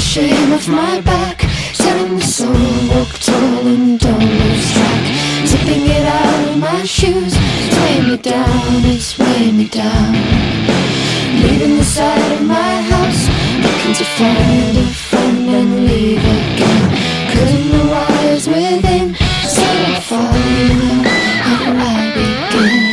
shame of my back, staring the soul, walk tall and don't lose track. Zipping it out of my shoes, it's weighing me down, it's weighing me down. Leaving the side of my house, looking to find a friend and leave again. Cutting the wires within, so I'm falling out. How do I begin?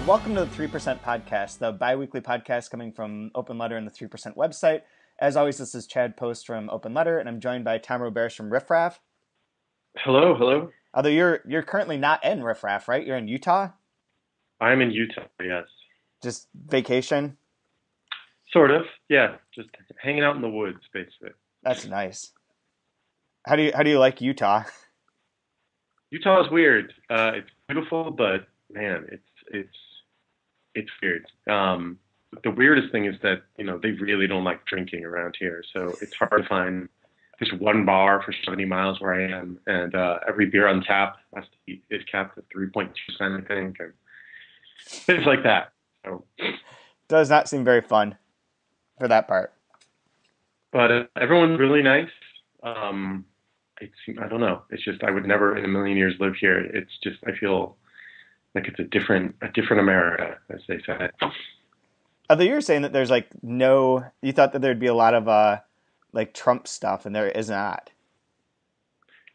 Welcome to the 3% Podcast, the bi-weekly podcast coming from Open Letter and the 3% website. As always, this is Chad Post from Open Letter, and I'm joined by Tom Roberts from Riff Raff. Hello, hello. Although you're currently not in Riff Raff, right? You're in Utah? I'm in Utah, yes. Just vacation? Sort of, yeah. Just hanging out in the woods, basically. That's nice. How do you like Utah? Utah is weird. It's beautiful, but man, it's weird. The weirdest thing is that, they really don't like drinking around here. So it's hard to find just one bar for 70 miles where I am. And every beer on tap is capped at 3.2%, I think. And things like that. So, does not seem very fun for that part. But everyone's really nice. I don't know. It's just, I would never in a million years live here. It's just, I feel like it's a different America, as they say. Although you're saying that there's you thought that there'd be a lot of Trump stuff, and there is not.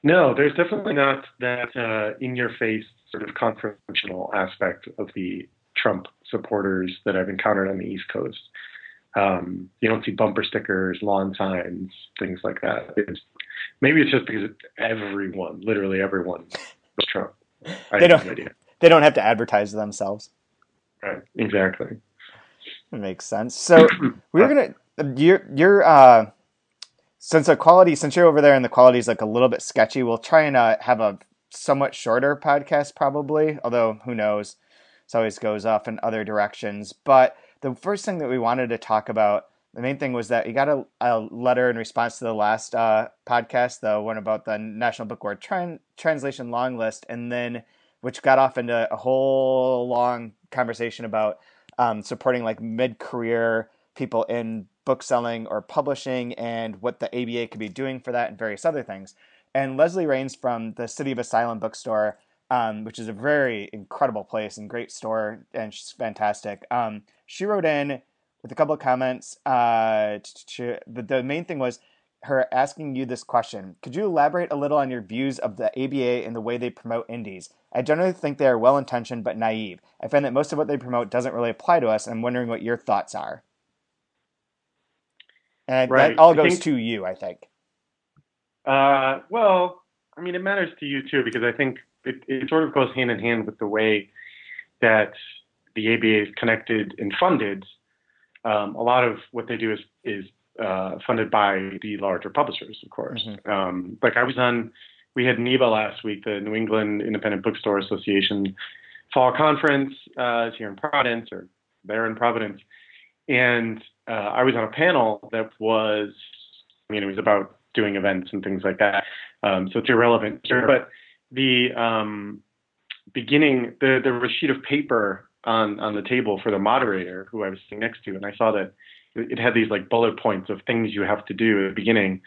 No, there's definitely not that in-your-face sort of confrontational aspect of the Trump supporters that I've encountered on the East Coast. You don't see bumper stickers, lawn signs, things like that. Maybe it's just because literally everyone, was Trump. I have no idea. They don't have to advertise themselves. Right, exactly. That makes sense. So since you're over there and the quality is a little bit sketchy, we'll try and have a somewhat shorter podcast probably, although who knows, it always goes off in other directions. But the first thing that we wanted to talk about, the main thing was that you got a letter in response to the last podcast, the one about the National Book Award translation long list, and then which got off into a whole long conversation about supporting mid-career people in bookselling or publishing and what the ABA could be doing for that and various other things. And Leslie Rains from the City of Asylum bookstore, which is a very incredible place and great store, and she's fantastic. She wrote in with a couple of comments. The main thing was her asking you this question: could you elaborate a little on your views of the ABA and the way they promote indies? I generally think they are well-intentioned but naive. I find that most of what they promote doesn't really apply to us, and I'm wondering what your thoughts are. And right. That all goes to you, I think. Well, I mean, it matters to you too, because I think it sort of goes hand in hand with the way that the ABA is connected and funded. A lot of what they do is funded by the larger publishers, of course. Mm-hmm. We had NEBA last week, the New England Independent Bookstore Association fall conference here in Providence, or there in Providence. And I was on a panel that was, it was about doing events and things like that. So it's irrelevant. But the there was a sheet of paper on the table for the moderator who I was sitting next to, and I saw that it had these bullet points of things you have to do at the beginning.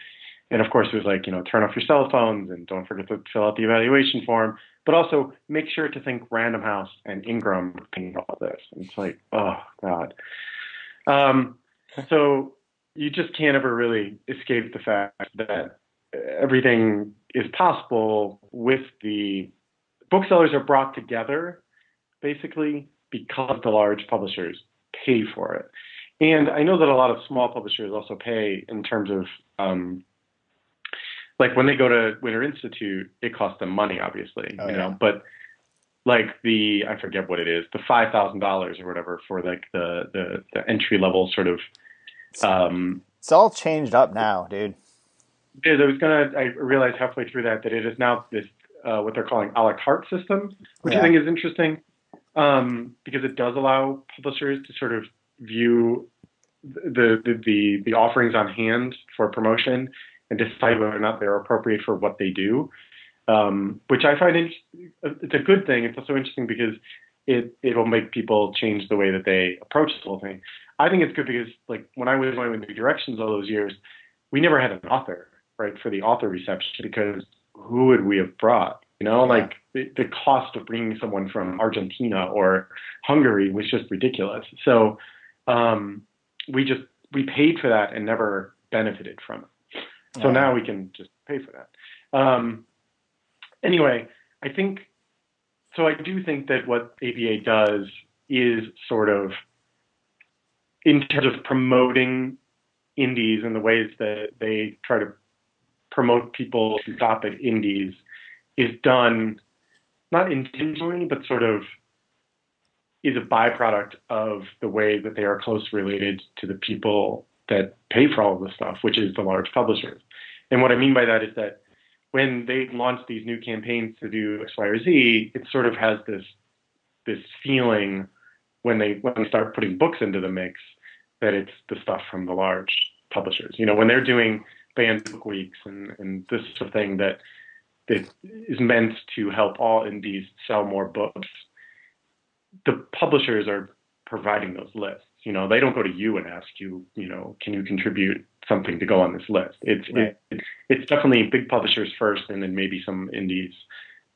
And of course it was turn off your cell phones and don't forget to fill out the evaluation form, but also make sure to think Random House and Ingram and all this. And it's oh God. So you just can't ever really escape the fact that everything is possible with the booksellers are brought together basically because the large publishers pay for it. And I know that a lot of small publishers also pay in terms of, when they go to Winter Institute, it costs them money, obviously, yeah. But I forget what it is, the $5,000 or whatever for the entry level sort of. It's all changed up now, dude. I realized halfway through that it is now this what they're calling a la carte system, which I think is interesting because it does allow publishers to sort of view the offerings on hand for promotion and decide whether or not they're appropriate for what they do. which I find it's a good thing. It's also interesting because it'll make people change the way that they approach the whole thing. I think it's good because like when I was going with New Directions all those years, we never had an author, right, for the author reception because who would we have brought? You know, Yeah. like the cost of bringing someone from Argentina or Hungary was just ridiculous. So we paid for that and never benefited from it. So Yeah. now we can just pay for that. Anyway, I think so. I do think that what ABA does is sort of in terms of promoting indies and the ways that they try to promote people to stop at indies is done not intentionally, but sort of is a byproduct of the way that they are close related to the people that pay for all of this stuff, which is the large publishers. And what I mean by that is that when they launch these new campaigns to do X, Y, or Z, it sort of has this feeling when they start putting books into the mix that it's the stuff from the large publishers. You know, when they're doing banned book weeks and this sort of thing that is meant to help all indies sell more books, the publishers are providing those lists. You know, they don't go to you and ask you, you know, can you contribute something to go on this list? It's definitely big publishers first, and then maybe some indies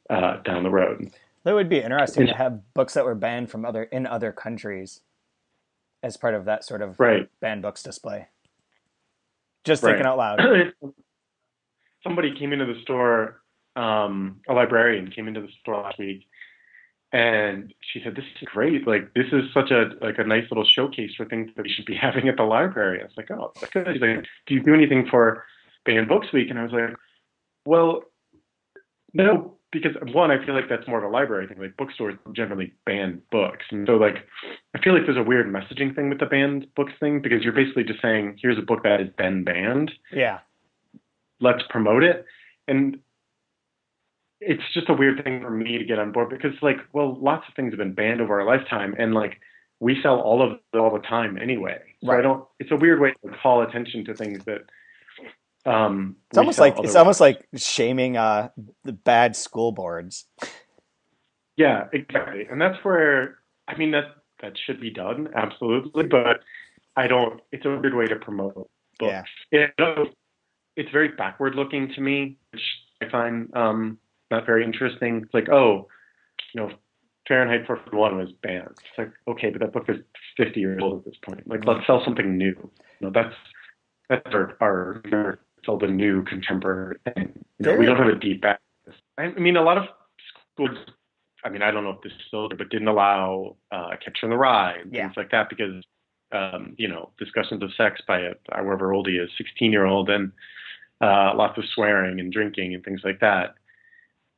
down the road. That would be interesting to have books that were banned from other countries as part of that sort of right. banned books display. Just thinking out loud. Somebody came into the store, a librarian came into the store last week, and she said, "This is great. Like, this is such a nice little showcase for things that we should be having at the library." I was like, "Oh, that's good." She's like, "Do you do anything for Banned Books Week?" And I was like, "Well, no, because one, I feel like that's more of a library thing. Like, bookstores generally ban books, and so like, I feel like there's a weird messaging thing with the banned books thing because you're basically just saying, here's a book that has been banned. Yeah. Let's promote it." And it's just a weird thing for me to get on board because, like, well, lots of things have been banned over our lifetime, and like we sell all of it all the time anyway. So right. I don't. It's a weird way to call attention to things that. It's almost like shaming the bad school boards. Yeah, exactly, and that's where I mean that should be done absolutely, but I don't. It's a weird way to promote books. Yeah. It's very backward looking to me, which I find not very interesting. It's like, oh, you know, Fahrenheit 451 was banned. It's like, okay, but that book is 50 years old at this point. Like, let's sell something new. You know, that's our sell the new contemporary thing. You know, we don't have a deep back. I mean, a lot of schools. I mean, I don't know if this is still there, but didn't allow Catcher in the Rye and things like that because you know, discussions of sex by however old he is, 16-year-old, and lots of swearing and drinking and things like that.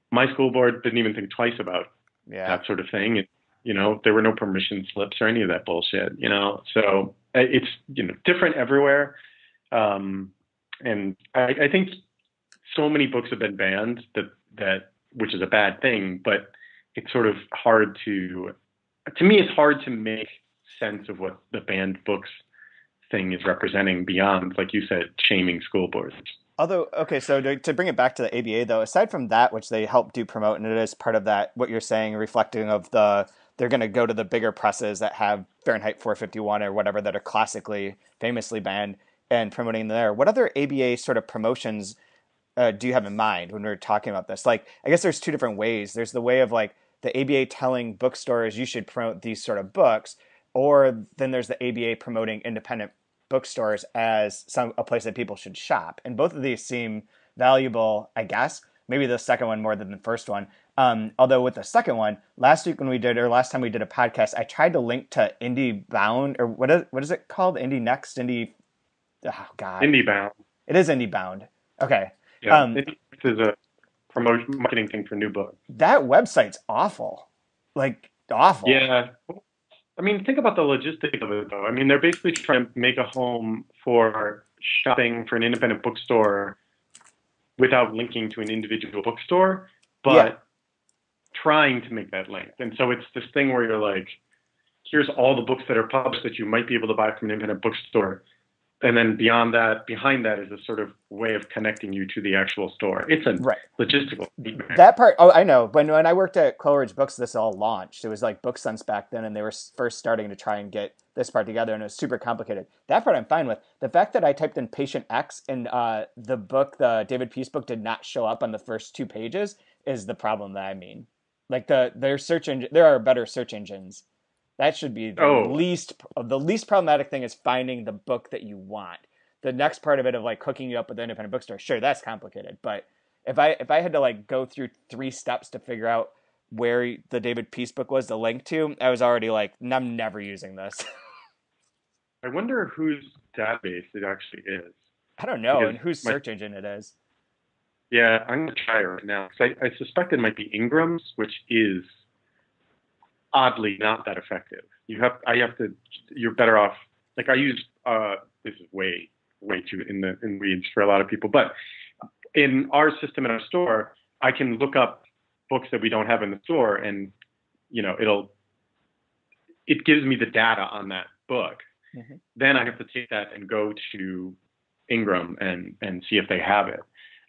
My school board didn't even think twice about that sort of thing. And, you know, there were no permission slips or any of that bullshit, you know. So it's, you know, different everywhere. And I think so many books have been banned that which is a bad thing, but it's sort of hard to me, it's hard to make sense of what the banned books thing is representing beyond, like you said, shaming school boards. Although, okay, so to bring it back to the ABA, though, aside from that, which they help do promote, and it is part of that, what you're saying, reflecting of they're going to go to the bigger presses that have Fahrenheit 451 or whatever that are classically, famously banned and promoting there. What other ABA sort of promotions do you have in mind when we're talking about this? Like, I guess there's two different ways. There's the way of like the ABA telling bookstores you should promote these sort of books, or then there's the ABA promoting independent bookstores as a place that people should shop. And both of these seem valuable, I guess. Maybe the second one more than the first one. Although with the second one, last time we did a podcast, I tried to link to IndieBound, or what is it called? Indie Next? Oh, God. IndieBound. It is IndieBound. Okay. Yeah, this is a marketing thing for new books. That website's awful. Like, awful. Yeah. I mean, think about the logistics of it, though. I mean, they're basically trying to make a home for shopping for an independent bookstore without linking to an individual bookstore, but trying to make that link. And so it's this thing where you're like, here's all the books that are published that you might be able to buy from an independent bookstore. and then behind that is a sort of way of connecting you to the actual store. It's a Right. logistical nightmare. That part, oh, I know. When I worked at Coleridge Books, this all launched. It was like Book Sense back then, and they were first starting to try and get this part together, and it was super complicated. That part I'm fine with. The fact that I typed in Patient X and the book, the David Peace book, did not show up on the first 2 pages is the problem that I mean. Like their search engine, there are better search engines. That should be Oh, the least problematic thing is finding the book that you want. The next part of it of like hooking you up with the independent bookstore, sure, that's complicated. But if I had to like go through 3 steps to figure out where the David Peace book was to link to, I was already like, I'm never using this. I wonder whose database it actually is. I don't know, Because and whose search engine it is. yeah, I'm gonna try it right now because I suspect it might be Ingram's, which is oddly not that effective. You're better off. Like I use, this is way too in the weeds for a lot of people, but in our system in our store, I can look up books that we don't have in the store, and it gives me the data on that book. Mm-hmm. Then I have to take that and go to Ingram and see if they have it.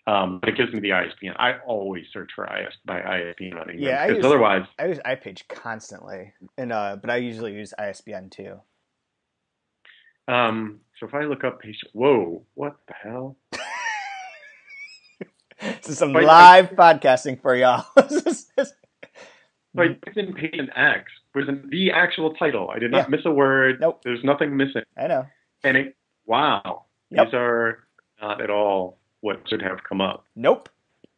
But it gives me the ISBN. I always search for by ISBN on Ingram Yeah, because otherwise, I use iPage constantly, and but I usually use ISBN too. so if I look up patient, whoa, what the hell? This is some live podcasting for y'all. So I typed in Patient X, was the actual title. I did not Yeah. miss a word. Nope. There's nothing missing. I know. And wow, Yep. these are not at all what should have come up. Nope.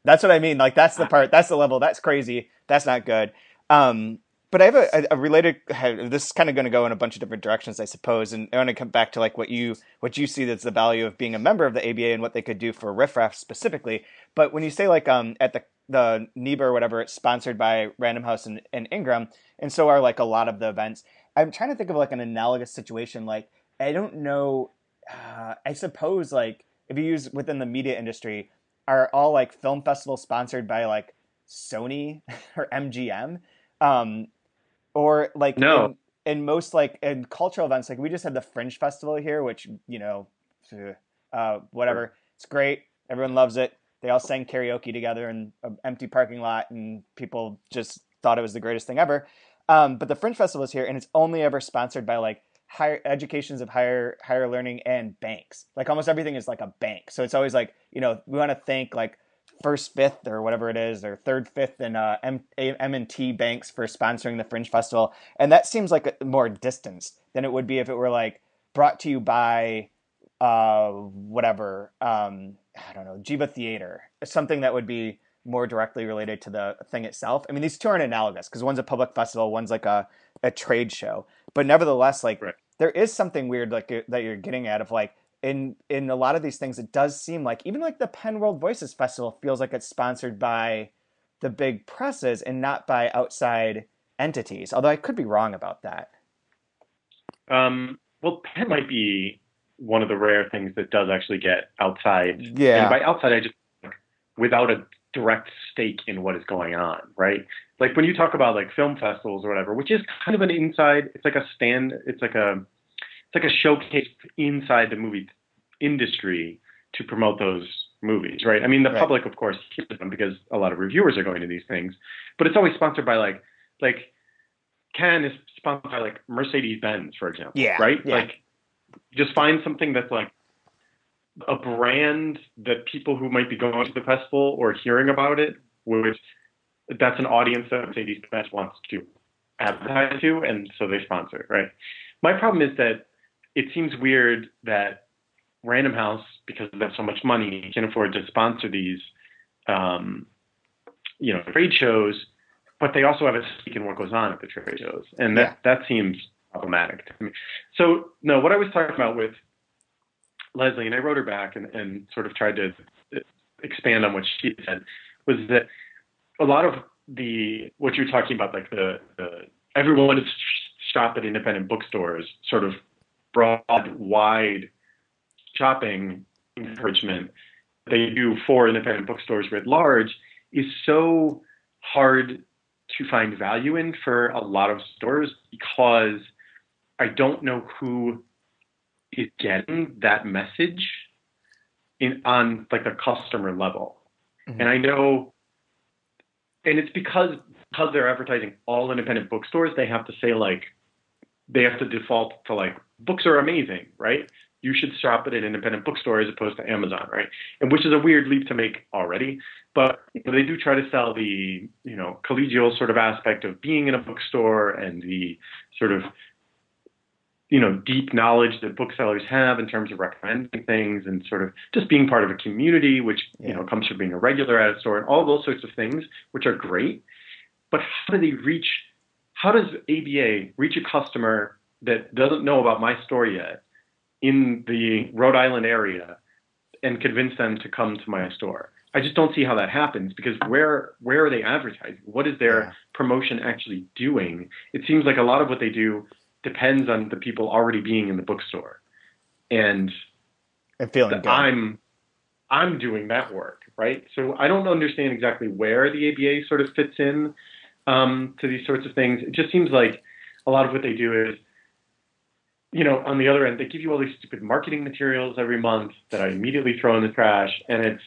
That's what I mean. Like that's the part. That's the level. That's crazy. That's not good. But I have a related. This is kind of going to go in a bunch of different directions, I suppose. And I want to come back to like what you see that's the value of being a member of the ABA and what they could do for riffraff specifically. But when you say like at the NEBA or whatever, it's sponsored by Random House and Ingram, and so are like a lot of the events. I'm trying to think of like an analogous situation. Like I don't know. I suppose like if you use within the media industry, are all like film festivals sponsored by like Sony or MGM? Or like No. in most like in cultural events, like we just had the Fringe Festival here, which whatever, it's great, everyone loves it. They all sang karaoke together in an empty parking lot, and people just thought it was the greatest thing ever. But the Fringe Festival is here, and it's only ever sponsored by like higher educations of higher learning and banks. Like almost everything is like a bank, so it's always like we want to thank like First Fifth or whatever it is, or Third Fifth and M&T banks for sponsoring the Fringe Festival, and that seems like a more distance than it would be if it were like brought to you by whatever I don't know, Jiva Theater, something that would be more directly related to the thing itself. I mean, these two aren't analogous because one's a public festival, one's like a trade show, but nevertheless, like Right. there is something weird like that you're getting at of like. In a lot of these things, it does seem like even like the Penn World Voices Festival feels like it's sponsored by the big presses and not by outside entities. Although I could be wrong about that. Well, Penn might be one of the rare things that does actually get outside. Yeah. And by outside, I just like without a direct stake in what is going on, right? Like when you talk about like film festivals or whatever, which is kind of an inside, it's like a stand, it's like a showcase inside the movie industry to promote those movies, right? I mean, the Right. public, of course, hears them because a lot of reviewers are going to these things, but it's always sponsored by like Cannes is sponsored by like Mercedes-Benz, for example, Yeah, right? yeah. Like just find something that's like a brand that people who might be going to the festival or hearing about it, which that's an audience that Mercedes-Benz wants to advertise to, and so they sponsor it, right? My problem is that it seems weird that Random House, because they have so much money, can afford to sponsor these, trade shows, but they also have a stake in what goes on at the trade shows, and that seems problematic to me. So, no, what I was talking about with Leslie, and I wrote her back and sort of tried to expand on what she said, was that a lot of what you're talking about, like the everyone is shop at independent bookstores, sort of broad, wide shopping encouragement they do for independent bookstores writ large is so hard to find value in for a lot of stores because I don't know who is getting that message on like the customer level. Mm-hmm. And I know, and it's because they're advertising all independent bookstores, they have to say like, they have to default to like, books are amazing, right? You should shop at an independent bookstore as opposed to Amazon, right? And which is a weird leap to make already, but they do try to sell the, collegial sort of aspect of being in a bookstore and the sort of, deep knowledge that booksellers have in terms of recommending things and sort of just being part of a community, which, comes from being a regular at a store and all those sorts of things, which are great. But how does ABA reach a customer that doesn't know about my store yet in the Rhode Island area and convince them to come to my store? I just don't see how that happens, because where are they advertising? What is their promotion actually doing? It seems like a lot of what they do depends on the people already being in the bookstore. And feeling good. I'm doing that work, right? So I don't understand exactly where the ABA sort of fits in to these sorts of things. It just seems like a lot of what they do is, on the other end, they give you all these stupid marketing materials every month that I immediately throw in the trash. And it's,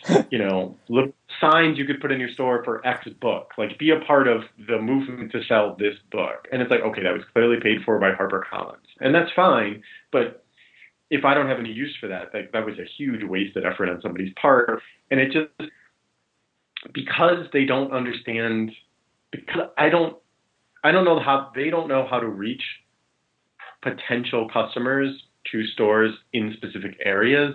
little signs you could put in your store for X book, like be a part of the movement to sell this book. And it's like, okay, that was clearly paid for by HarperCollins. And that's fine. But if I don't have any use for that, that was a huge wasted effort on somebody's part. And it just, because they don't understand, because I don't know how, they don't know how to reach potential customers to stores in specific areas,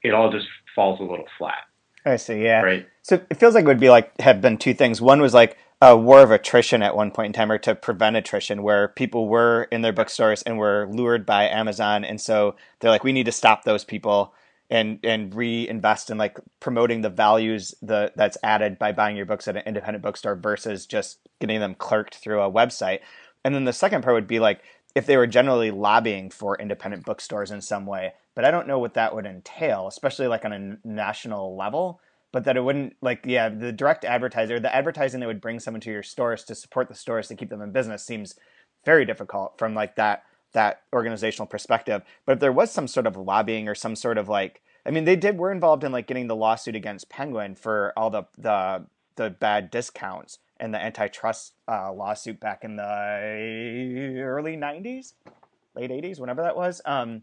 it all just falls a little flat. I see, yeah. Right. So it feels like it would be have been two things. One was like a war of attrition at one point in time, or to prevent attrition, where people were in their bookstores and were lured by Amazon, and so they're like, we need to stop those people and reinvest in like promoting the values that's added by buying your books at an independent bookstore versus just getting them clerked through a website. And then the second part would be like, if they were generally lobbying for independent bookstores in some way, but I don't know what that would entail, especially like on a national level, but that it wouldn't the direct advertiser, the advertising that would bring someone to your stores to support the stores to keep them in business seems very difficult from like that organizational perspective. But if there was some sort of lobbying or some sort of were involved in like getting the lawsuit against Penguin for all the bad discounts and the antitrust lawsuit back in the early 90s, late 80s, whenever that was. That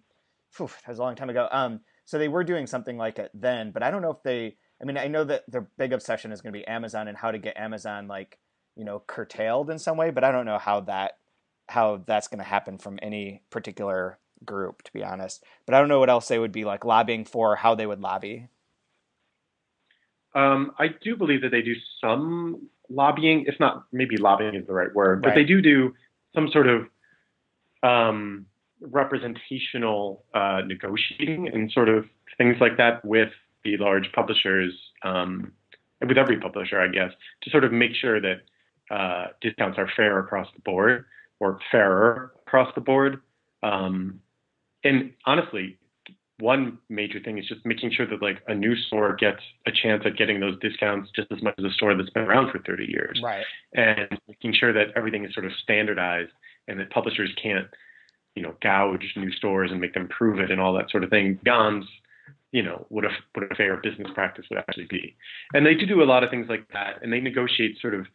was a long time ago. So they were doing something like it then, but I don't know if I know that their big obsession is going to be Amazon and how to get Amazon curtailed in some way, but I don't know how that's going to happen from any particular group, to be honest. But I don't know what else they would be like lobbying for, how they would lobby. I do believe that they do some lobbying, if not, maybe lobbying is the right word, but right. They do some sort of representational negotiating and sort of things like that with the large publishers, and with every publisher, I guess, to sort of make sure that discounts are fair across the board, or fairer across the board. And honestly, one major thing is just making sure that like a new store gets a chance at getting those discounts just as much as a store that's been around for 30 years. Right. And making sure that everything is sort of standardized and that publishers can't, gouge new stores and make them prove it and all that sort of thing beyond, what a fair business practice would actually be. And they do a lot of things like that. And they negotiate sort of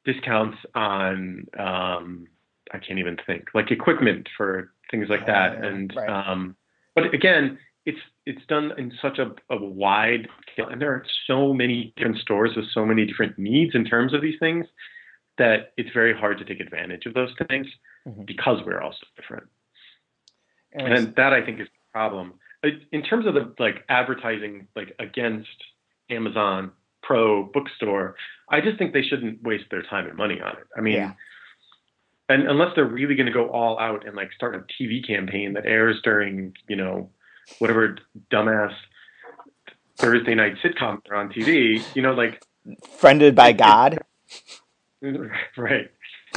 discounts on, I can't even think, like equipment for things like that. And, right. But again, it's done in such a wide scale, and there are so many different stores with so many different needs in terms of these things that it's very hard to take advantage of those things because we're all so different. And that I think is the problem. In terms of the like advertising like against Amazon Pro bookstore, I just think they shouldn't waste their time and money on it. I mean, and unless they're really going to go all out and like start a TV campaign that airs during, whatever dumbass Thursday night sitcom are on TV, like Friended by God. Right.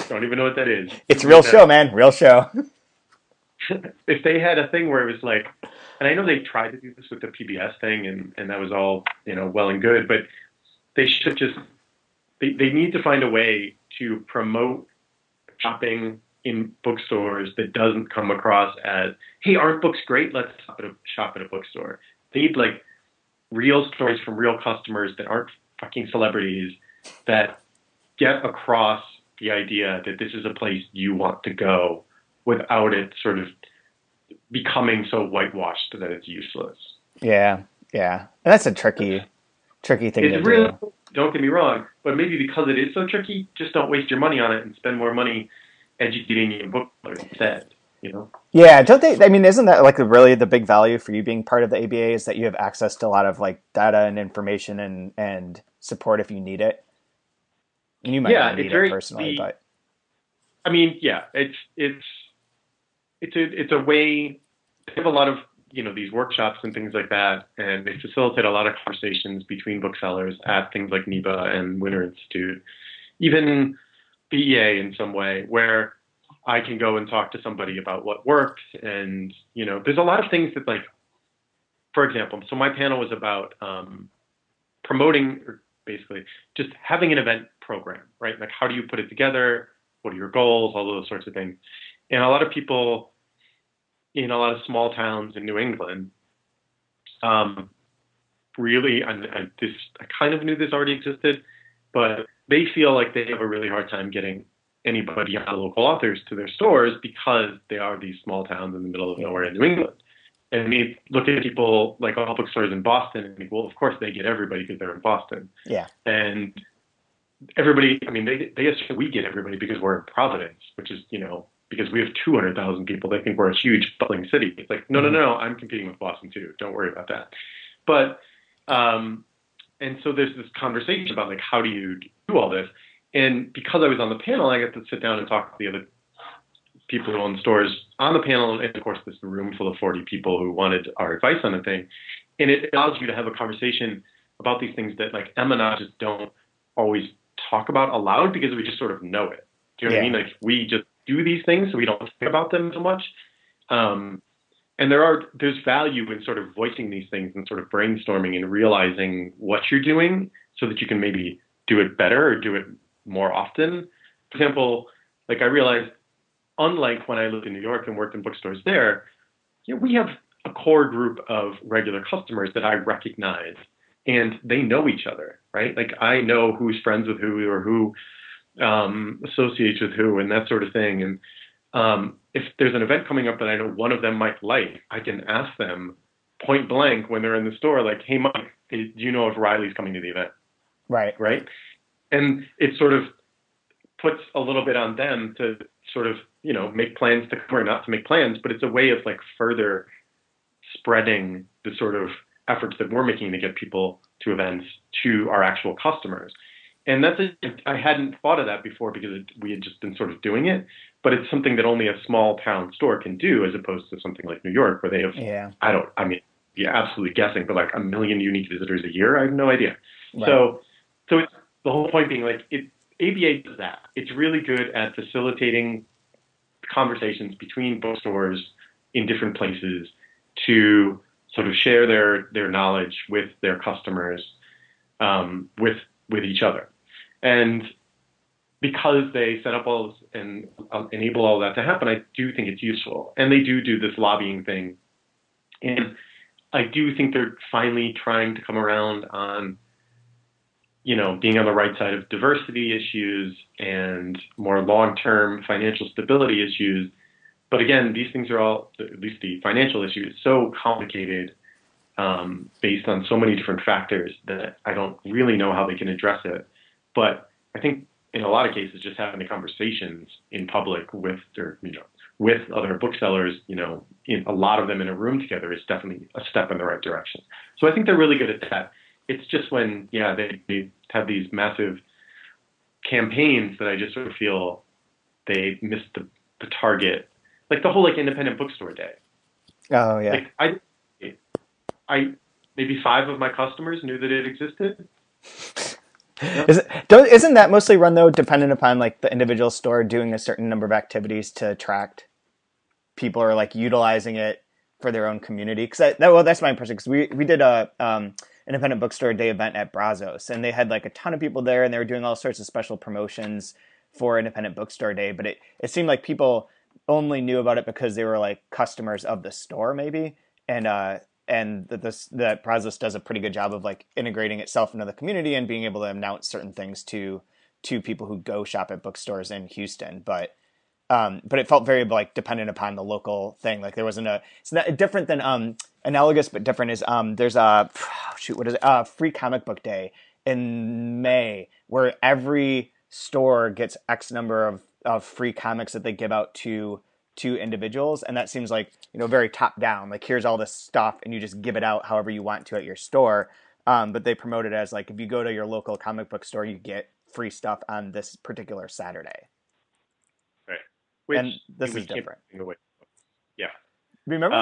Don't even know what that is. It's real show, man. Real show. If they had a thing where it was like, and I know they tried to do this with the PBS thing and that was all, well and good, but they should just, they need to find a way to promote shopping in bookstores that doesn't come across as, hey, aren't books great? Let's shop at a bookstore. They need like real stories from real customers that aren't fucking celebrities, that get across the idea that this is a place you want to go without it sort of becoming so whitewashed that it's useless. Yeah. And that's a tricky thing to really, do. Don't get me wrong, but maybe because it is so tricky, just don't waste your money on it and spend more money educating your bookstores instead, you know? Yeah, don't they? I mean, isn't that like really the big value for you being part of the ABA is that you have access to a lot of like data and information and support if you need it? You might not need it personally, but I mean, yeah, it's a way. They have a lot of these workshops and things like that, and they facilitate a lot of conversations between booksellers at things like NEBA and Winter Institute, even BEA in some way, where I can go and talk to somebody about what worked. And there's a lot of things that, like, for example, so my panel was about promoting, or basically just having an event program, right? Like, how do you put it together? What are your goals? All those sorts of things. And a lot of people in a lot of small towns in New England, really, I kind of knew this already existed, but they feel like they have a really hard time getting anybody, local authors, to their stores because they are these small towns in the middle of nowhere in New England. And we look at people like all bookstores in Boston and think, well, of course they get everybody because they're in Boston. Yeah. And everybody, I mean, they assume we get everybody because we're in Providence, which is, because we have 200,000 people, they think we're a huge bustling city. It's like, no, I'm competing with Boston too. Don't worry about that. But, and so there's this conversation about, like, how do you do all this? And because I was on the panel, I got to sit down and talk to the other people who own stores on the panel. And of course, there's a room full of 40 people who wanted our advice on the thing. And it allows you to have a conversation about these things that, like, Emma and I just don't always talk about aloud because we just sort of know it. Do you know what I mean? Like, we just do these things, so we don't think about them so much. And there's value in sort of voicing these things and sort of brainstorming and realizing what you're doing so that you can maybe do it better or do it more often. For example, like, I realized, unlike when I lived in New York and worked in bookstores there, we have a core group of regular customers that I recognize, and they know each other, right? Like, I know who's friends with who or who associates with who and that sort of thing. And if there's an event coming up that I know one of them might like, I can ask them point blank when they're in the store, like, hey, Mike, do you know if Riley's coming to the event? Right. And it sort of puts a little bit on them to sort of, make plans to come or not to make plans, but it's a way of, like, further spreading the sort of efforts that we're making to get people to events to our actual customers. And I hadn't thought of that before because we had just been sort of doing it, but it's something that only a small town store can do, as opposed to something like New York where they have, absolutely guessing, but like 1 million unique visitors a year. I have no idea. Right. So it's, the whole point being, like, ABA does that. It's really good at facilitating conversations between bookstores in different places to sort of share their knowledge with their customers, with each other. And because they set up all this and enable all that to happen, I do think it's useful. And they do this lobbying thing. And I do think they're finally trying to come around on, being on the right side of diversity issues and more long-term financial stability issues. But again, these things are all, at least the financial issue, is so complicated, based on so many different factors, that I don't really know how they can address it. But I think in a lot of cases, just having the conversations in public with with other booksellers, in a lot of them in a room together, is definitely a step in the right direction. So I think they're really good at that. It's just when, they have these massive campaigns that I just sort of feel they missed the target, like the whole, like, independent bookstore day. Oh yeah. Like, I maybe 5 of my customers knew that it existed. Isn't that mostly run, though, dependent upon, like, the individual store doing a certain number of activities to attract people, or, like, utilizing it for their own community? Because that's my impression. Because we did a independent bookstore day event at Brazos, and they had, like, a ton of people there, and they were doing all sorts of special promotions for Independent Bookstore Day, but it seemed like people only knew about it because they were like customers of the store, maybe, and that Brazos does a pretty good job of like integrating itself into the community and being able to announce certain things to people who go shop at bookstores in Houston, but it felt very like dependent upon the local thing. Like there wasn't it's not different than analogous, but different is there's what is it? Free Comic Book Day in May, where every store gets X number of free comics that they give out to individuals, and that seems like, you know, very top down. Like here's all this stuff, and you just give it out however you want to at your store. But they promote it as like if you go to your local comic book store, you get free stuff on this particular Saturday. Right. Which, and this is different. Yeah. Remember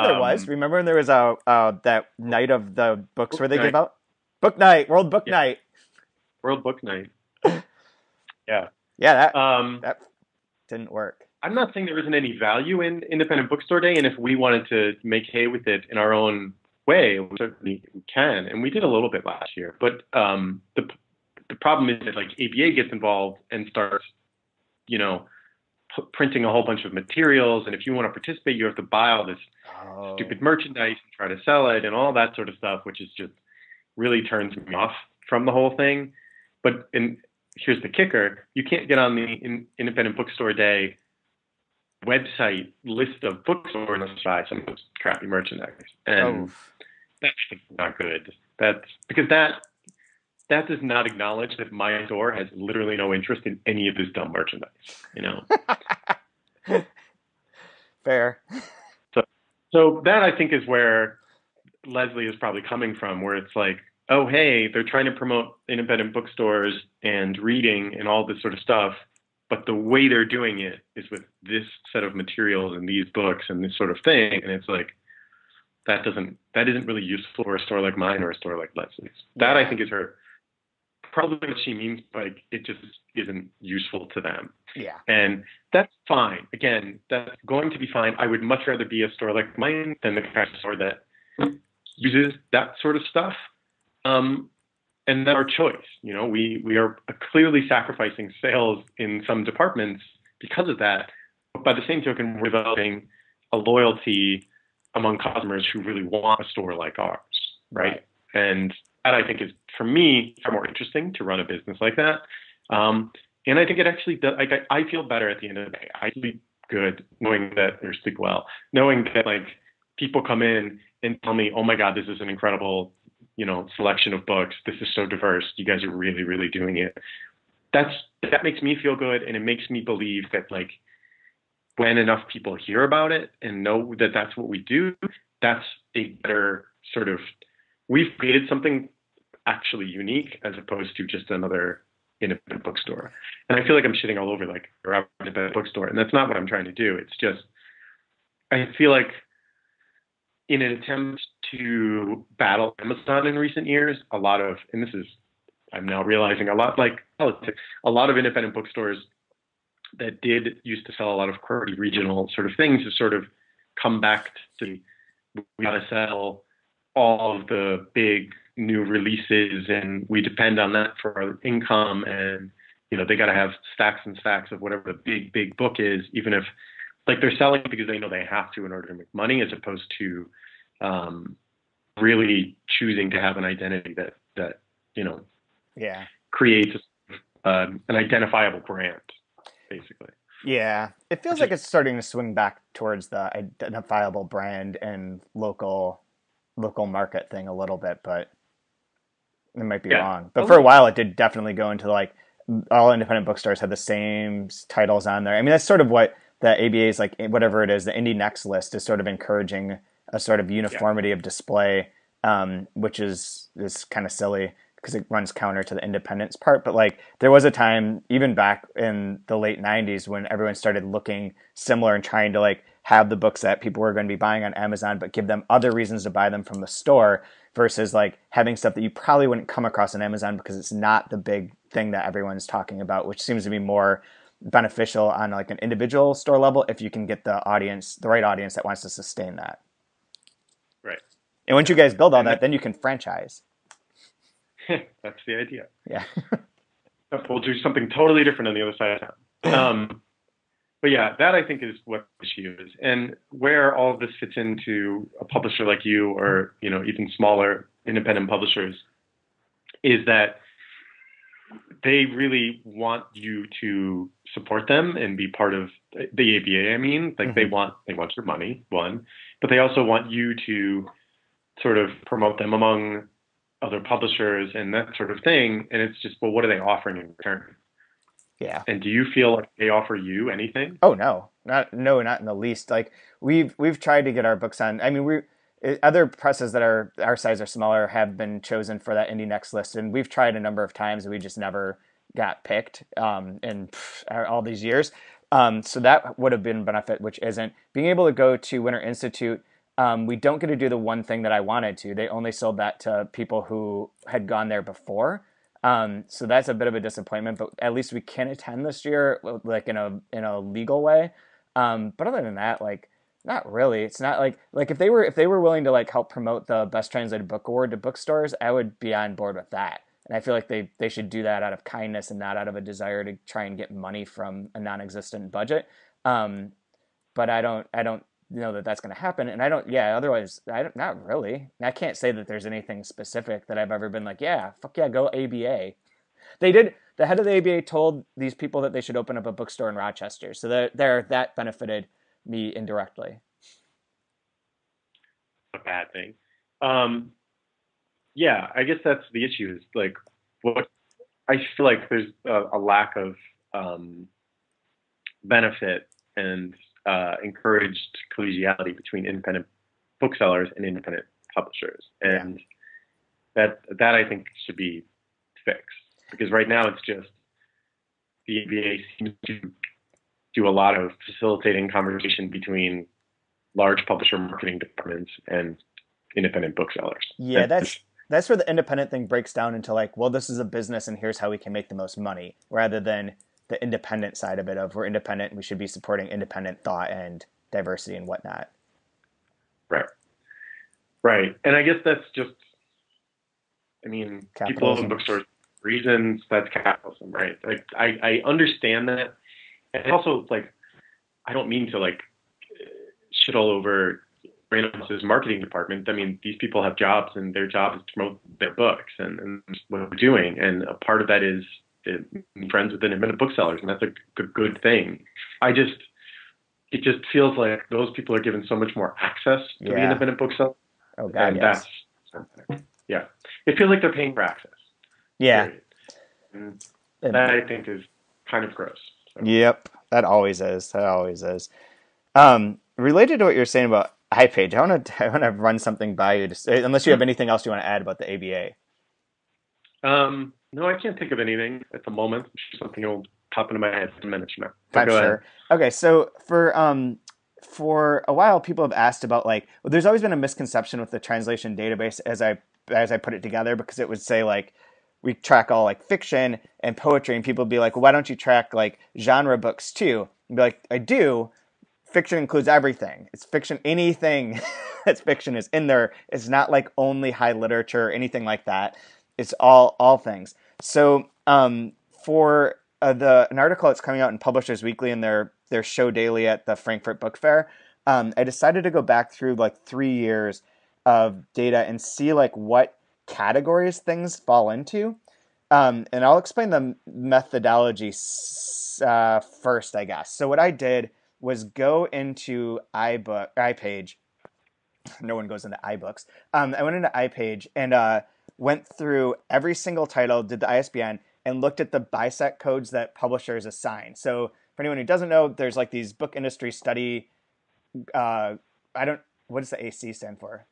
when there was that night of the books where they give out book night, World Book Night. World Book Night. Yeah. Yeah, that didn't work. I'm not saying there isn't any value in Independent Bookstore Day, and if we wanted to make hay with it in our own way, we certainly can, and we did a little bit last year. But the problem is that like ABA gets involved and starts, you know, printing a whole bunch of materials, and if you want to participate, you have to buy all this stupid merchandise and try to sell it and all that sort of stuff, which is just really turns me off from the whole thing. But here's the kicker: you can't get on the Independent Bookstore Day website list of bookstores and buy some of this crappy merchandise, and that's not good. That's because that does not acknowledge that my store has literally no interest in any of this dumb merchandise, you know. Fair. So that I think is where Leslie is probably coming from, where it's like, oh hey, they're trying to promote independent bookstores and reading and all this sort of stuff, but the way they're doing it is with this set of materials and these books and this sort of thing, and it's like that isn't really useful for a store like mine or a store like Leslie's. That I think is her probably what she means, like it just isn't useful to them. Yeah. And that's fine. Again, that's going to be fine. I would much rather be a store like mine than the kind of store that uses that sort of stuff. And that's our choice. You know, we are clearly sacrificing sales in some departments because of that. But by the same token, we're developing a loyalty among customers who really want a store like ours, right? And that I think is, for me, far more interesting to run a business like that. And I think it actually does. Like, I feel better at the end of the day. I sleep good knowing that, or sleep well, knowing that like people come in and tell me, "Oh my God, this is an incredible, you know, selection of books. This is so diverse. You guys are really, really doing it." That makes me feel good, and it makes me believe that like when enough people hear about it and know that that's what we do, that's a better sort of. We've created something actually unique as opposed to just another independent bookstore. And I feel like I'm shitting all over like a independent bookstore, and that's not what I'm trying to do. It's just I feel like in an attempt to battle Amazon in recent years, a lot of, and this is, I'm now realizing a lot like politics, a lot of independent bookstores that did used to sell a lot of quirky regional sort of things have sort of come back to, we gotta sell all of the big new releases and we depend on that for our income, and you know they got to have stacks and stacks of whatever the big book is, even if like they're selling because they know they have to in order to make money, as opposed to really choosing to have an identity that you know creates an identifiable brand, basically. Yeah, it feels like it's starting to swing back towards the identifiable brand and local market thing a little bit, but it might be wrong. But for a while, it did definitely go into like all independent bookstores had the same titles on there. I mean, that's sort of what the ABA is like, whatever it is, the Indie Next list is sort of encouraging a sort of uniformity of display, which is kind of silly because it runs counter to the independence part. But like there was a time, even back in the late 90s, when everyone started looking similar and trying to like have the books that people were going to be buying on Amazon, but give them other reasons to buy them from the store, versus like having stuff that you probably wouldn't come across on Amazon because it's not the big thing that everyone's talking about, which seems to be more beneficial on like an individual store level if you can get the right audience that wants to sustain that. Right. And once you guys build all that, then you can franchise. That's the idea. Yeah. We'll do something totally different on the other side of town. Um, but yeah, that I think is what the issue is, and where all of this fits into a publisher like you, or even smaller independent publishers, is that they really want you to support them and be part of the ABA. I mean, like Hmm. they want your money, one, but they also want you to sort of promote them among other publishers and that sort of thing. And it's just, well, what are they offering in return? Yeah. And do you feel like they offer you anything? Oh no, not in the least. Like we've tried to get our books on. I mean, other presses that are our size or smaller have been chosen for that Indie Next list, and we've tried a number of times, and we just never got picked. In all these years, so that would have been a benefit, which isn't being able to go to Winter Institute. We don't get to do the one thing that I wanted to. They only sold that to people who had gone there before. So that's a bit of a disappointment, but at least we can attend this year, like in a legal way. But other than that, like not really. It's not like if they were willing to like help promote the Best Translated Book Award to bookstores, I would be on board with that. And I feel like they should do that out of kindness and not out of a desire to try and get money from a non-existent budget. Um, but I don't know that that's going to happen, and I don't. Yeah, otherwise, I don't, not really. I can't say that there's anything specific that I've ever been like, yeah, fuck yeah, go ABA. They did. The head of the ABA told these people that they should open up a bookstore in Rochester, so that benefited me indirectly. A bad thing. Um, yeah, I guess that's the issue is like what I feel like there's a lack of um, benefit and encouraged collegiality between independent booksellers and independent publishers, Yeah, and that I think should be fixed because right now it's just the ABA seems to do a lot of facilitating conversation between large publisher marketing departments and independent booksellers. yeah. And That's where the independent thing breaks down into like, well, this is a business, and here's how we can make the most money, rather than the independent side of it. Of we're independent, and we should be supporting independent thought and diversity and whatnot. right, right, and I guess that's just I mean, people open Capitalism. bookstores for reasons. That's capitalism, right? Like, I understand that, and also like, I don't mean to like shit all over Reynolds' marketing department. I mean, these people have jobs, and their job is to promote their books, and what we're doing. And a part of that is being friends with independent booksellers, and that's a good thing. I just, it just feels like those people are given so much more access to the Yeah. independent bookseller, Oh God, and yes. yeah, it feels like they're paying for access. Yeah. Period. And And- that I think is kind of gross. So, yep. That always is. That always is. Related to what you're saying about iPage, I want to run something by you. Just, unless you have anything else you want to add about the ABA. no, I can't think of anything at the moment. Something will pop into my head in a minute from now. But I'm go ahead. sure. Okay, so for a while, people have asked about like, well, there's always been a misconception with the translation database as I put it together, because it would say like we track all like fiction and poetry, and people would be like, well, why don't you track like genre books too? And be like, I do. Fiction includes everything. It's fiction. Anything that's fiction is in there. It's not like only high literature or anything like that. It's all things. So for an article that's coming out in Publishers Weekly and their show daily at the Frankfurt Book Fair, I decided to go back through like 3 years of data and see like what categories things fall into. And I'll explain the methodology first, I guess. So what I did was go into iPage. No one goes into iBooks. I went into iPage and went through every single title, did the ISBN, and looked at the BISEC codes that publishers assign. So for anyone who doesn't know, there's like these book industry study. I don't. What does the AC stand for?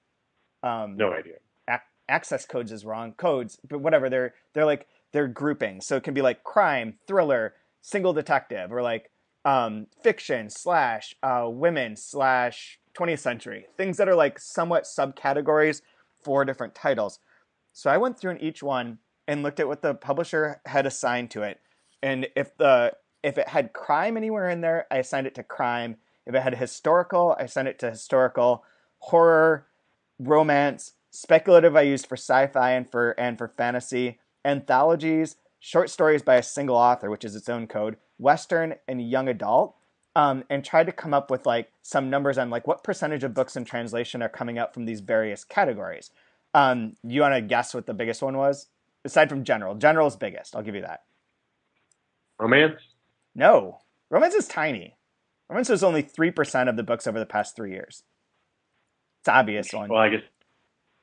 No idea. Access codes is wrong. Codes, but whatever. They're groupings. So it can be like crime, thriller, single detective, or like fiction slash women slash 20th century. Things that are like somewhat subcategories for different titles. So I went through in each one and looked at what the publisher had assigned to it, and if it had crime anywhere in there, I assigned it to crime. If it had historical, I assigned it to historical. Horror, romance, speculative I used for sci-fi and for fantasy. Anthologies, short stories by a single author, which is its own code, Western, and young adult, and tried to come up with like some numbers on like what percentage of books in translation are coming out from these various categories. You want to guess what the biggest one was? Aside from general. General's biggest. I'll give you that. Romance? No. Romance is tiny. Romance was only 3% of the books over the past 3 years. It's an obvious one. Well, I guess,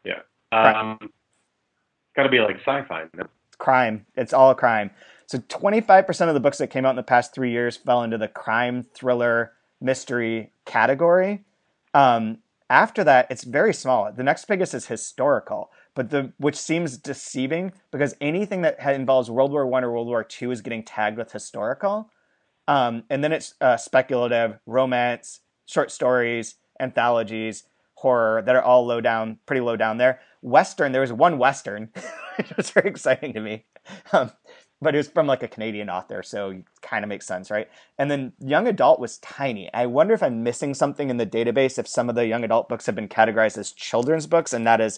yeah. Got to be like sci-fi. No? It's crime. It's all crime. So 25% of the books that came out in the past 3 years fell into the crime, thriller, mystery category. After that, it's very small. The next biggest is historical, which seems deceiving because anything that involves World War I or World War II is getting tagged with historical. And then it's speculative, romance, short stories, anthologies, horror that are all pretty low down there. Western, there was one Western, which was very exciting to me. But it was from like a Canadian author, so it kind of makes sense, right? And then young adult was tiny. I wonder if I'm missing something in the database if some of the young adult books have been categorized as children's books and not as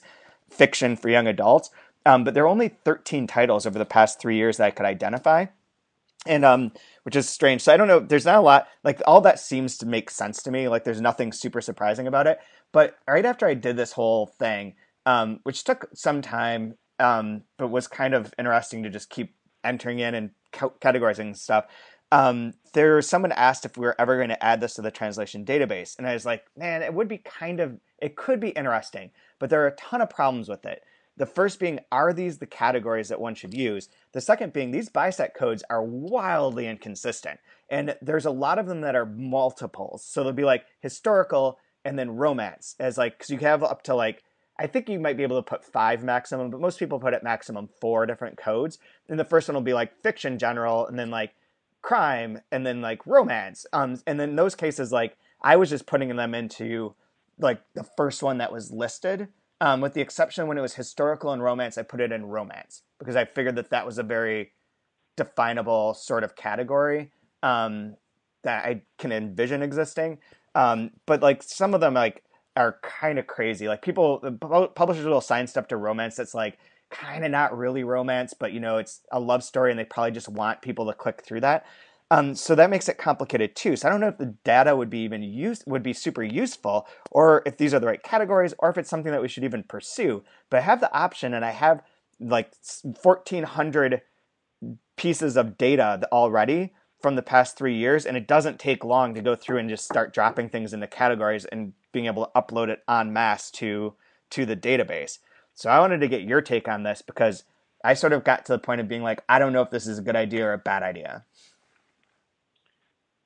fiction for young adults. But there are only 13 titles over the past 3 years that I could identify, and which is strange. So I don't know. There's not a lot. Like all that seems to make sense to me. Like there's nothing super surprising about it. But right after I did this whole thing, which took some time, but was kind of interesting to just keep entering in and categorizing stuff. Someone asked if we were ever going to add this to the translation database. And I was like, man, it could be interesting, but there are a ton of problems with it. The first being, are these the categories that one should use? The second being, these BISAC codes are wildly inconsistent. And there's a lot of them that are multiples. So they'll be like historical and then romance as like, cause you have up to like, I think you might be able to put 5 maximum, but most people put at maximum 4 different codes. And the first one will be like fiction general, and then like crime, and then like romance. And then in those cases, like I was just putting them into like the first one that was listed, with the exception when it was historical and romance, I put it in romance because I figured that was a very definable sort of category that I can envision existing. But like some of them like are kind of crazy. Like publishers will assign stuff to romance that's like kind of not really romance, but it's a love story and they probably just want people to click through that. So that makes it complicated too. So I don't know if the data would be super useful, or if these are the right categories, or if it's something that we should even pursue. But I have the option, and I have like 1,400 pieces of data already from the past 3 years, and it doesn't take long to go through and just start dropping things into categories and being able to upload it en masse to the database. So I wanted to get your take on this because I sort of got to the point of being like, I don't know if this is a good idea or a bad idea.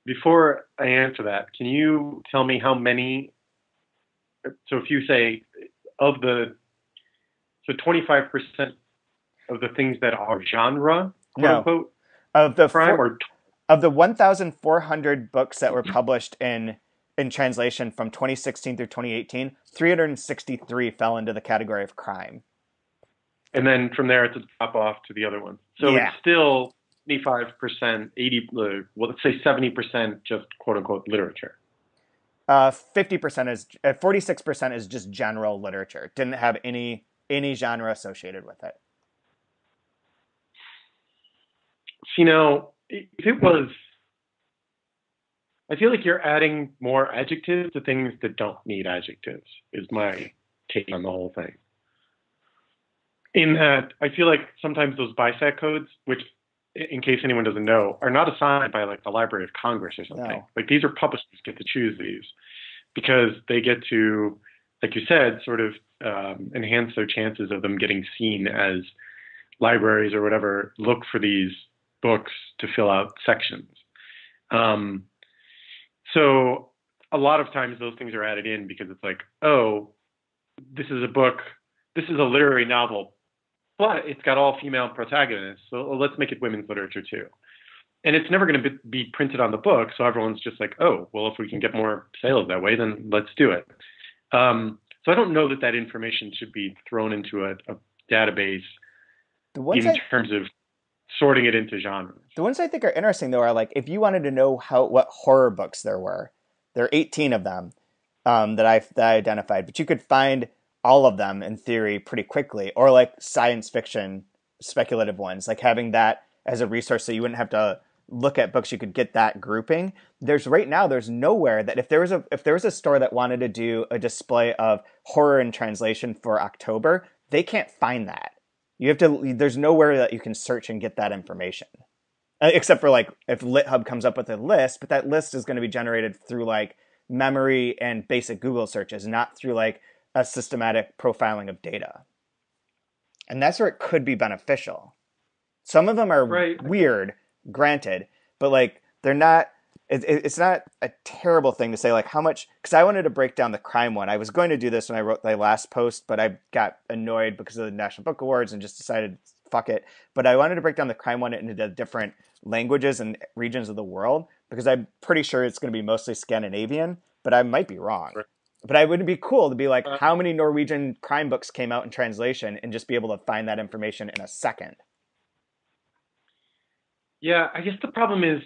Before I answer that, can you tell me how many, so if you say of the, so 25% of the things that are genre, quote unquote, of the crime, of the 1,400 books that were published in translation from 2016 through 2018, 363 fell into the category of crime. And then from there, it's a drop off to the other ones. So it's still 25%, 80, well, let's say 70% just quote unquote literature. 46% is just general literature. Didn't have any genre associated with it. If it was, I feel like you're adding more adjectives to things that don't need adjectives, is my take on the whole thing. In that, I feel like sometimes those BISAC codes, which, in case anyone doesn't know, are not assigned by like the Library of Congress or something. No. Like these are publishers get to choose these because they get to, like you said, sort of enhance their chances of them getting seen as libraries or whatever look for these books to fill out sections. So a lot of times those things are added in because it's like, oh, this is a book, this is a literary novel, but it's got all female protagonists, so let's make it women's literature too. And it's never going to be printed on the book, so everyone's just like, oh, well, if we can get more sales that way, then let's do it. So I don't know that information should be thrown into a database in terms of sorting it into genres. The ones I think are interesting, though, are like, if you wanted to know what horror books there are 18 of them that I identified, but you could find all of them in theory pretty quickly, or like science fiction speculative ones, like having that as a resource so you wouldn't have to look at books, you could get that grouping. There's nowhere that if there was a store that wanted to do a display of horror in translation for October, they can't find that. There's nowhere that you can search and get that information. Except for like if LitHub comes up with a list, but that list is going to be generated through like memory and basic Google searches, not through like a systematic profiling of data. And that's where it could be beneficial. Some of them are weird, granted, but like they're not. It's not a terrible thing to say like how much, because I wanted to break down the crime one. I was going to do this when I wrote my last post, but I got annoyed because of the National Book Awards and just decided fuck it. But I wanted to break down the crime one into the different languages and regions of the world, because I'm pretty sure it's going to be mostly Scandinavian, but I might be wrong. Right. But it would be cool to be like, how many Norwegian crime books came out in translation, and just be able to find that information in a second. Yeah, I guess the problem is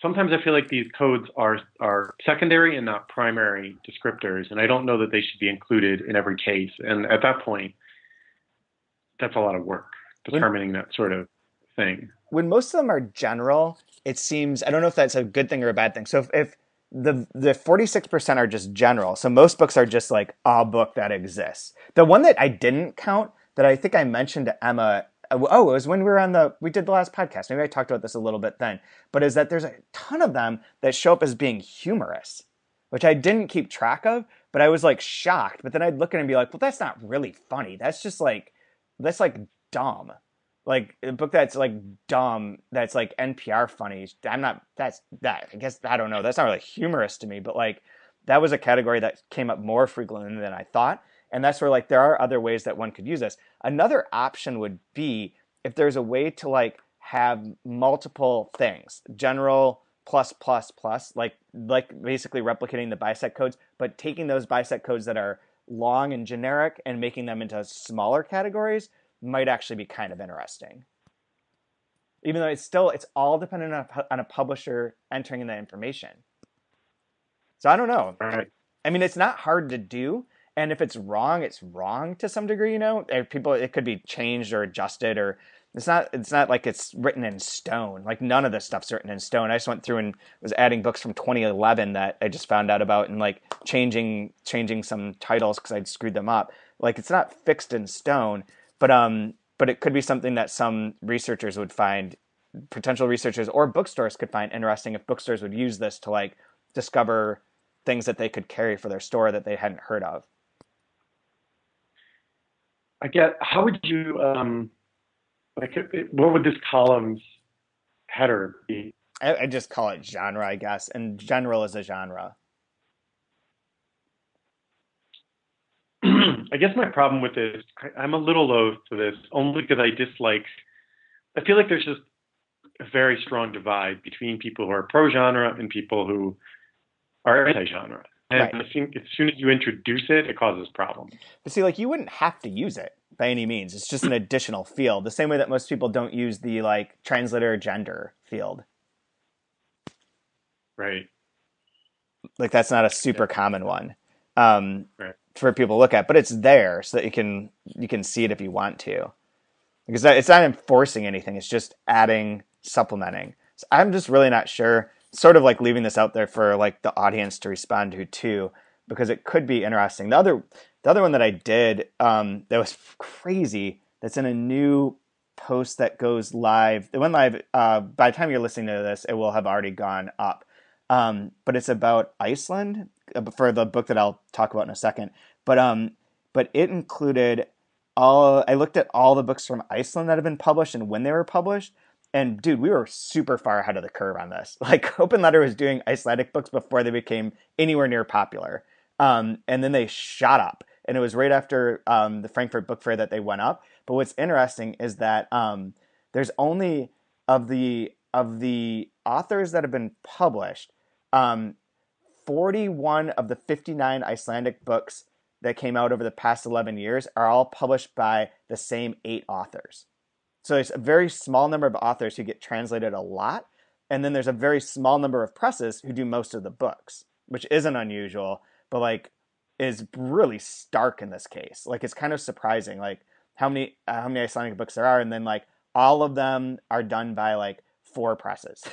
sometimes I feel like these codes are secondary and not primary descriptors, and I don't know that they should be included in every case. And at that point, that's a lot of work determining that sort of thing. When most of them are general, it seems, I don't know if that's a good thing or a bad thing. So if the 46% are just general, so most books are just like a book that exists. The one that I didn't count, that I think I mentioned to Emma, it was when we did the last podcast. Maybe I talked about this a little bit then, but is that there's a ton of them that show up as being humorous, which I didn't keep track of, but I was like shocked. But then I'd look at it and be like, well, that's not really funny. That's dumb. Like a book that's like dumb, that's like NPR funny. I guess, I don't know. That's not really humorous to me, but like that was a category that came up more frequently than I thought. And that's where like there are other ways that one could use this. Another option would be if there's a way to like have multiple things, general plus plus plus, like basically replicating the bisect codes, but taking those bisect codes that are long and generic and making them into smaller categories might actually be kind of interesting. Even though it's all dependent on a publisher entering in that information. So I don't know. Right. I mean, it's not hard to do. And if it's wrong to some degree, you know. It could be changed or adjusted, or it's not like it's written in stone. Like none of this stuff's written in stone. I just went through and was adding books from 2011 that I just found out about, and like changing some titles because I'd screwed them up. Like it's not fixed in stone, but it could be something that some researchers would find, potential researchers or bookstores could find interesting if bookstores would use this to like discover things that they could carry for their store that they hadn't heard of. How would you, what would this column's header be? I just call it genre, I guess, and general is a genre. I guess my problem with this, I'm a little loath to this, only because I feel like there's just a very strong divide between people who are pro-genre and people who are anti-genre. And right. I think as soon as you introduce it, it causes problems. But see, like you wouldn't have to use it by any means. It's just an additional field. The same way that most people don't use the like translator gender field. Right. Like that's not a super common one for people to look at, but it's there so that you can see it if you want to. Because it's not enforcing anything. It's just adding, supplementing. So I'm just really not sure. Sort of like leaving this out there for like the audience to respond to too, because it could be interesting. The other one that I did that was crazy, that's in a new post that goes live. It went live by the time you're listening to this, it will have already gone up. But it's about Iceland for the book that I'll talk about in a second. But it included I looked at all the books from Iceland that have been published and when they were published. And dude, we were super far ahead of the curve on this. Like Open Letter was doing Icelandic books before they became anywhere near popular. And then they shot up. And it was right after the Frankfurt Book Fair that they went up. But what's interesting is that there's only of the authors that have been published, 41 of the 59 Icelandic books that came out over the past 11 years are all published by the same 8 authors. So it's a very small number of authors who get translated a lot. And then there's a very small number of presses who do most of the books, which isn't unusual, but like is really stark in this case. Like it's kind of surprising, like how many Icelandic books there are. And then like all of them are done by like 4 presses.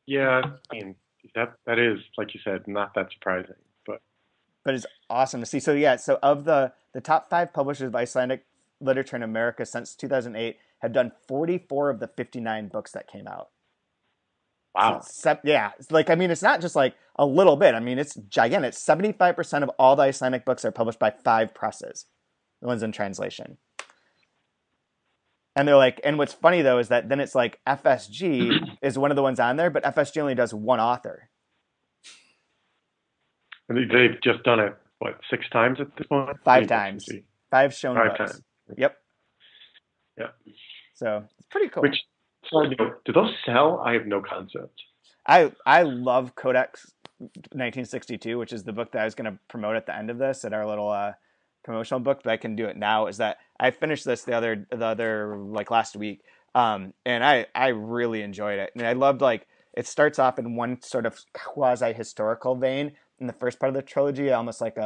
Yeah, I mean that is, like you said, not that surprising, but But it's awesome to see. So yeah, so of the top 5 publishers of Icelandic literature in America since 2008 have done 44 of the 59 books that came out. So wow. yeah, it's like, I mean, it's not just like a little bit. I mean, it's gigantic. 75% of all the Icelandic books are published by 5 presses, the ones in translation. And they're like, and what's funny though is that then it's like FSG is one of the ones on there, but FSG only does 1 author. And they've just done it, what, 6 times at this point? 5 times. 5 shown 5 books. times. Yep. Yeah. So it's pretty cool. Which, side note, do those sell? I have no concept. I love Codex 1962, which is the book that I was going to promote at the end of this at our little promotional book, but I can do it now. Is that I finished this the other like last week, and I really enjoyed it, and I loved like it starts off in one sort of quasi historical vein in the first part of the trilogy, almost like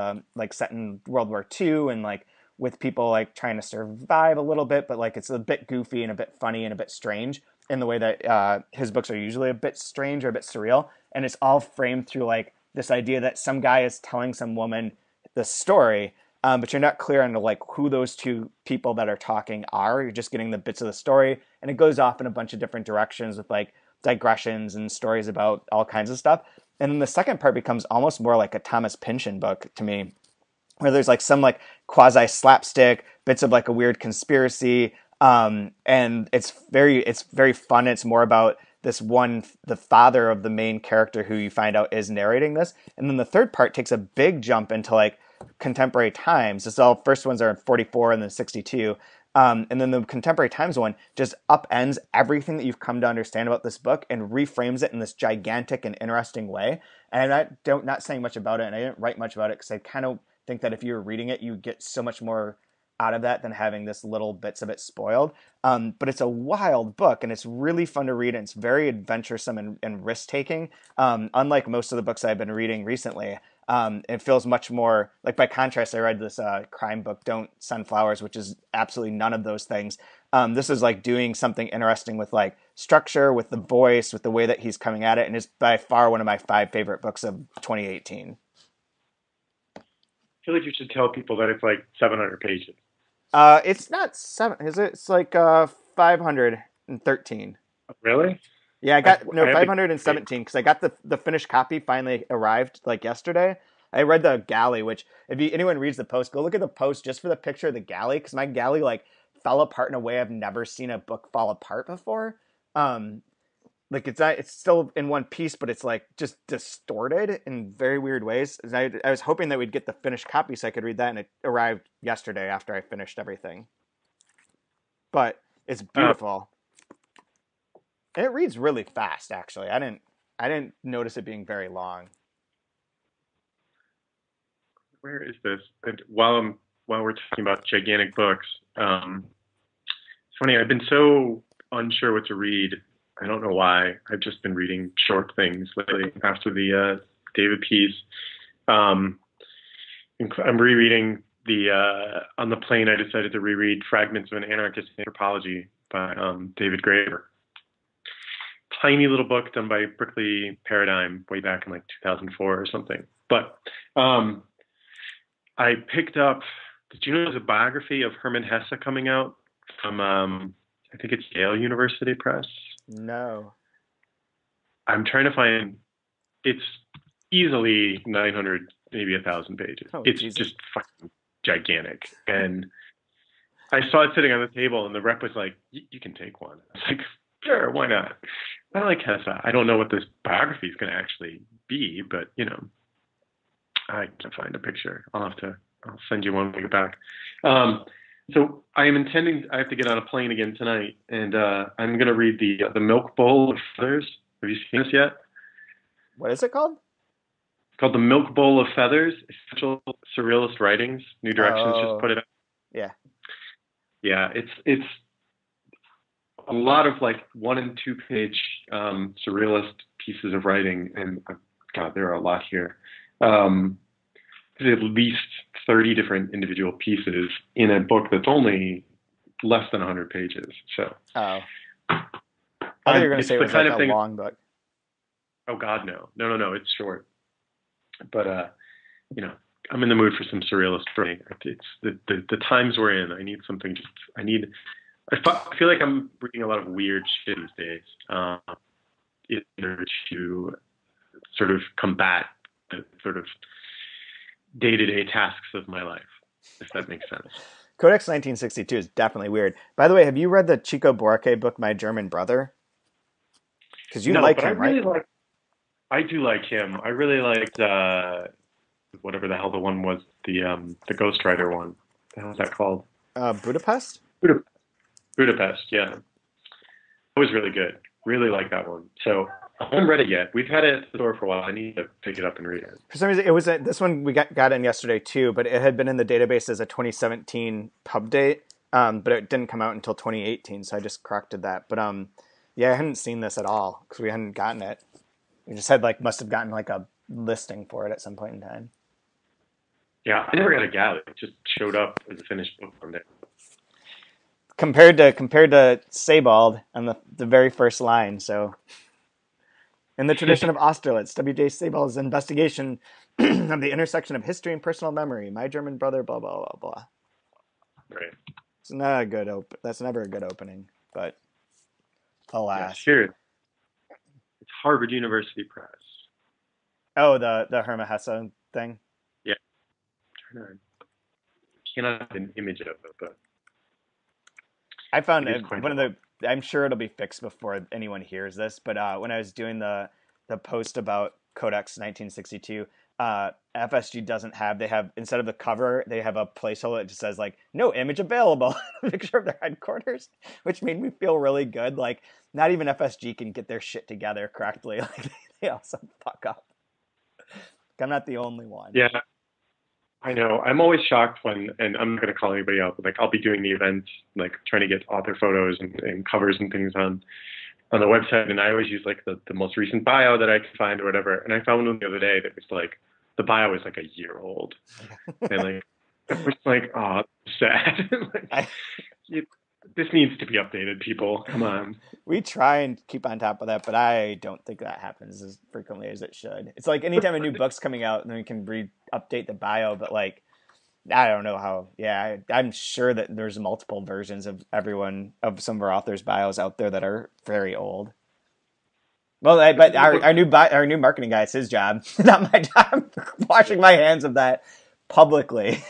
set in World War II and like with people like trying to survive a little bit, but like it's a bit goofy and a bit funny and a bit strange in the way that his books are usually a bit strange or a bit surreal. And it's all framed through like this idea that some guy is telling some woman the story, but you're not clear on like who those 2 people that are talking are. You're just getting the bits of the story, and it goes off in a bunch of different directions with like digressions and stories about all kinds of stuff. And then the second part becomes almost more like a Thomas Pynchon book to me, where there's like some like quasi slapstick bits of like a weird conspiracy, and it's very fun. It's more about this one, the father of the main character who you find out is narrating this, and then the third part takes a big jump into like contemporary times. This all first ones are in 44 and then 62. And then the contemporary times one just upends everything that you've come to understand about this book and reframes it in this gigantic and interesting way. And not saying much about it, and I didn't write much about it because I kind of think that if you were reading it, you get so much more out of that than having this little bits of it spoiled. But it's a wild book, and it's really fun to read, and it's very adventuresome and risk-taking. Unlike most of the books I've been reading recently, it feels much more like, by contrast, I read this crime book, Don't Send Flowers, which is absolutely none of those things. This is like doing something interesting with like structure, with the voice, with the way that he's coming at it, and it's by far one of my 5 favorite books of 2018. I feel like you should tell people that it's like 700 pages. It's not 7, is it? It's like 513. Really? Yeah, I got 517 because I got the finished copy finally arrived like yesterday. I read the galley, which if anyone reads the post, go look at the post just for the picture of the galley, because my galley like fell apart in a way I've never seen a book fall apart before. Like it's still in one piece, but it's like just distorted in very weird ways. And I was hoping that we'd get the finished copy so I could read that, and it arrived yesterday after I finished everything. But it's beautiful. And it reads really fast, actually. I didn't notice it being very long. Where is this? And while we're talking about gigantic books, it's funny. I've been so unsure what to read. I don't know why. I've just been reading short things lately after the David piece. I'm rereading on the plane. I decided to reread Fragments of an Anarchist Anthropology by David Graeber. Tiny little book done by Brickley Paradigm way back in like 2004 or something. But I picked up, did you know there's a biography of Hermann Hesse coming out from, I think it's Yale University Press? No. I'm trying to find, it's easily 900, maybe 1,000 pages. Oh, it's Jesus. just fucking gigantic. And I saw it sitting on the table, and the rep was like, you can take one. I was like, sure, why not? I like Hesse. I don't know what this biography is going to actually be, but, you know, I can find a picture. I'll send you one when we get back. So I have to get on a plane again tonight, and I'm going to read the Milk Bowl of Feathers. Have you seen this yet? What is it called? It's called The Milk Bowl of Feathers, Essential Surrealist Writings. New Directions just put it out. Yeah. Yeah, it's a lot of like 1- and 2-page surrealist pieces of writing, and God, there are a lot here. There's at least 30 different individual pieces in a book that's only less than 100 pages. So. Oh. I thought you were going to It's say it the was kind like of a thing. long book. Oh God, no, no. It's short, but I'm in the mood for some surrealist writing. It's the times we're in. I need something. I feel like I'm reading a lot of weird shit these days, in order to sort of combat the sort of day-to-day tasks of my life, if that makes sense. Codex 1962 is definitely weird. By the way, have you read the Chico Buarque book, My German Brother? Because you No, like but him, right? I do like him. I really liked whatever the hell the one was, the Ghostwriter one. What the hell is that called? Budapest? Budapest, yeah. It was really good. Really like that one. So I haven't read it yet. We've had it at the store for a while. I need to pick it up and read it. For some reason, it was this one we got in yesterday too, but it had been in the database as a 2017 pub date, but it didn't come out until 2018, so I just corrected that. But yeah, I hadn't seen this at all because we hadn't gotten it. We just had must have gotten a listing for it at some point in time. Yeah, I never got a Galley. It just showed up as a finished book one day. Compared to Sebald on the very first line, so in the tradition of Austerlitz, W.J. Sebald's investigation of the intersection of history and personal memory, My German Brother, blah blah blah blah. Right. It's not a good that's never a good opening, but alas. Yes, here it's Harvard University Press. Oh, the Hermann Hesse thing. Yeah. I cannot have an image of it, but I found it is quite one of the. I'm sure it'll be fixed before anyone hears this, but when I was doing the post about Codex 1962, FSG doesn't have. They have, instead of the cover, they have a placeholder that just says no image available, a picture of their headquarters, which made me feel really good. Not even FSG can get their shit together correctly. They also fuck up. I'm not the only one. yeah. I know. I'm always shocked when, and I'm not going to call anybody out, but I'll be doing the event, trying to get author photos and covers and things on the website, and I always use the most recent bio that I can find or whatever. And I found one the other day that was the bio was a year old, and it was oh, sad. This needs to be updated, people. Come on. We try and keep on top of that, but I don't think that happens as frequently as it should. It's anytime a new book's coming out, then we can update the bio, but I don't know how. Yeah, I'm sure that there's multiple versions of some of our authors' bios out there that are very old. Well, but our new marketing guy, it's his job, not my job. Washing my hands of that publicly.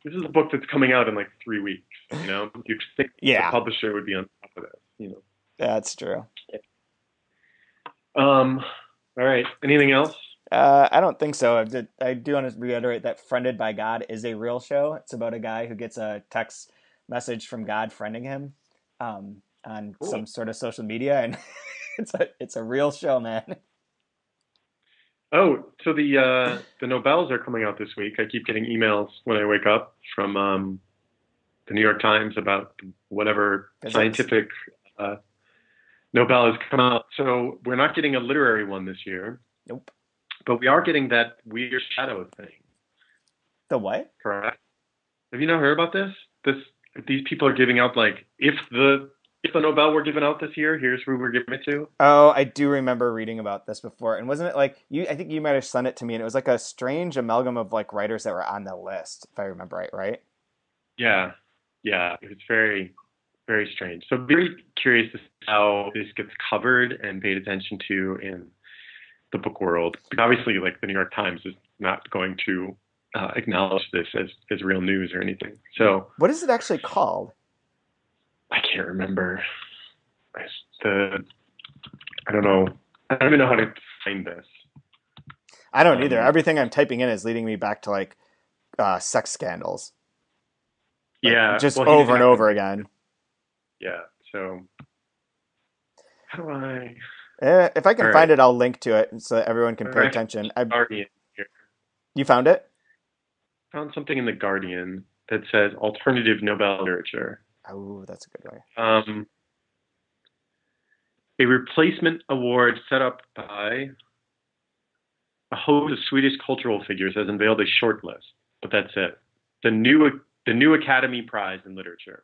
This is a book that's coming out in 3 weeks. You'd think the publisher would be on top of this. That's true. All right. Anything else? I don't think so. I do want to reiterate that Friended by God is a real show. It's about a guy who gets a text message from God friending him on some sort of social media, and it's a real show, man. Oh, so the Nobels are coming out this week. I keep getting emails when I wake up from the New York Times about whatever scientific Nobel has come out. So we're not getting a literary one this year. Nope. But we are getting that weird shadow thing. The what? Correct. Have you not heard about this? These people are giving out if the Nobel were given out this year, here's who we're giving it to. Oh, I do remember reading about this before. And wasn't it I think you might have sent it to me, and it was a strange amalgam of writers that were on the list, if I remember right? Yeah. Yeah. It's very, very strange. So very curious to see how this gets covered and paid attention to in the book world. But obviously, the New York Times is not going to acknowledge this as real news or anything. So what is it actually called? I can't remember. I don't know. I don't even know how to find this. I don't either. Everything I'm typing in is leading me back to sex scandals. Yeah. Just over and over again. Yeah. So how do I? If I can find it, I'll link to it so that everyone can pay attention. Guardian here. You found it? Found something in the Guardian that says alternative Nobel literature. Oh, that's a good way. A replacement award set up by a host of Swedish cultural figures has unveiled a short list, but that's it. The the new Academy Prize in Literature.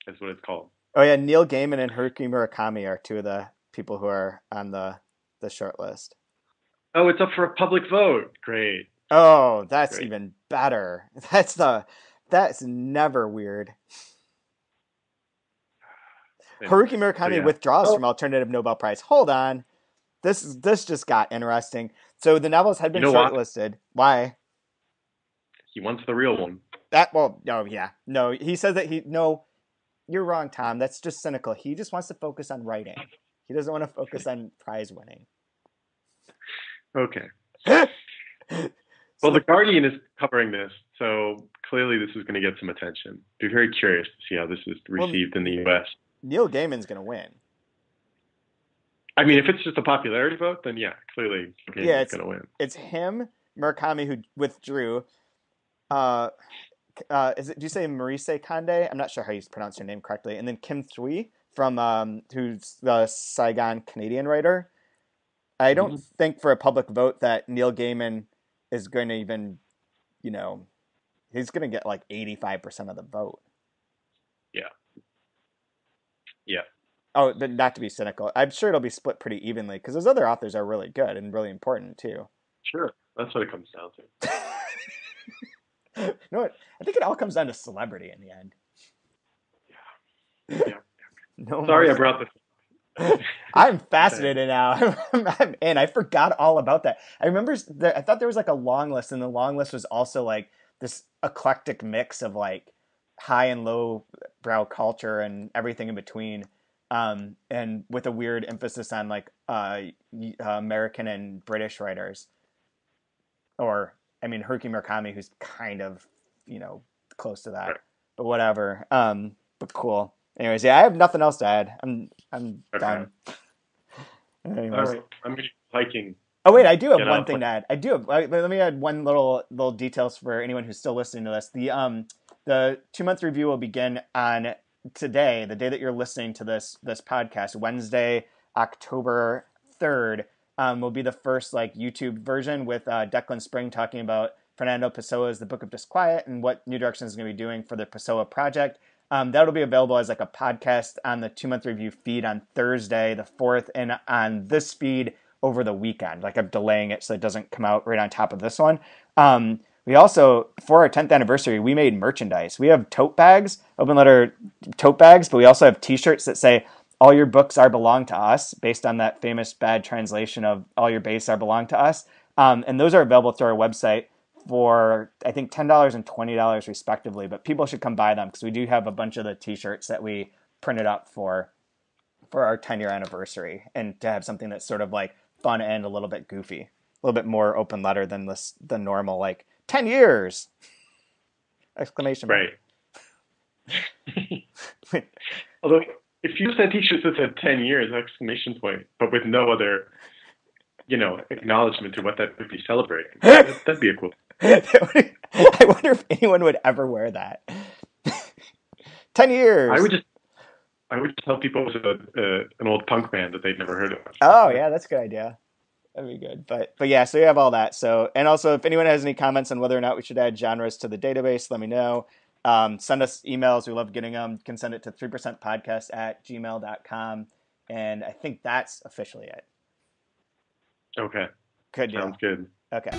That's what it's called. Oh yeah, Neil Gaiman and Haruki Murakami are two of the people who are on the short list. Oh, it's up for a public vote. Great. Oh, that's Great. even better. That's never weird. Haruki Murakami withdraws from alternative Nobel Prize. Hold on. This just got interesting. So the novels had been shortlisted. Why? He wants the real one. No, he says that you're wrong, Tom. That's just cynical. He just wants to focus on writing. He doesn't want to focus on prize winning. Okay. Well, The Guardian is covering this, so clearly this is going to get some attention. Be very curious to see how this is received in the U.S. Neil Gaiman's going to win. I mean, if it's just a popularity vote, then yeah, clearly Gaiman's going to win. It's him, Murakami, who withdrew. Do you say Marise Konde? I'm not sure how you pronounce your name correctly. And then Kim Thuy from who's the Saigon Canadian writer. I don't think for a public vote that Neil Gaiman is going to even, he's going to get like 85% of the vote. Yeah. Yeah. Oh, but not to be cynical. I'm sure it'll be split pretty evenly because those other authors are really good and really important too. Sure. That's what it comes down to. You know what? I think it all comes down to celebrity in the end. Yeah. Sorry I brought this. I'm fascinated now. I'm in. I forgot all about that. I remember I thought there was like a long list, and the long list was also like this eclectic mix of like high and low brow culture and everything in between, and with a weird emphasis on like American and British writers. Or, I mean, Haruki Murakami, who's kind of, close to that. Right. But whatever. But cool. Anyways, yeah, I have nothing else to add. I'm done. Anyways. All right. I'm going to be hiking. Oh, wait, I do have one thing to add. Let me add one little details for anyone who's still listening to this. The 2-month review will begin on today, the day that you're listening to this podcast, Wednesday, October 3rd. Will be the first YouTube version with Declan Spring talking about Fernando Pessoa's The Book of Disquiet and what New Direction is going to be doing for the Pessoa project. That'll be available as a podcast on the 2-month review feed on Thursday, the 4th, and on this feed over the weekend. I'm delaying it so it doesn't come out right on top of this one. We also, for our 10th anniversary, we made merchandise. We have tote bags, open letter tote bags, but we also have t-shirts that say, "All your books are belong to us," based on that famous bad translation of "all your base are belong to us." And those are available through our website for, I think, $10 and $20 respectively. But people should come buy them because we do have a bunch of the t-shirts that we printed up for our 10-year anniversary, and to have something that's sort of fun and a little bit goofy, a little bit more open letter than the normal 10 years! Exclamation mark. Right. Although, if you sent t-shirts that said 10 years, exclamation point, but with no other, acknowledgement to what that would be celebrating, that'd be a cool. I wonder if anyone would ever wear that. 10 years! I would just tell people it was an old punk band that they'd never heard of. Oh, yeah, that's a good idea. That'd be good. But yeah, so you have all that. So, and also, if anyone has any comments on whether or not we should add genres to the database, let me know. Send us emails. We love getting them. You can send it to 3percentpodcast@gmail.com. And I think that's officially it. Okay. Good. Sounds good. Okay.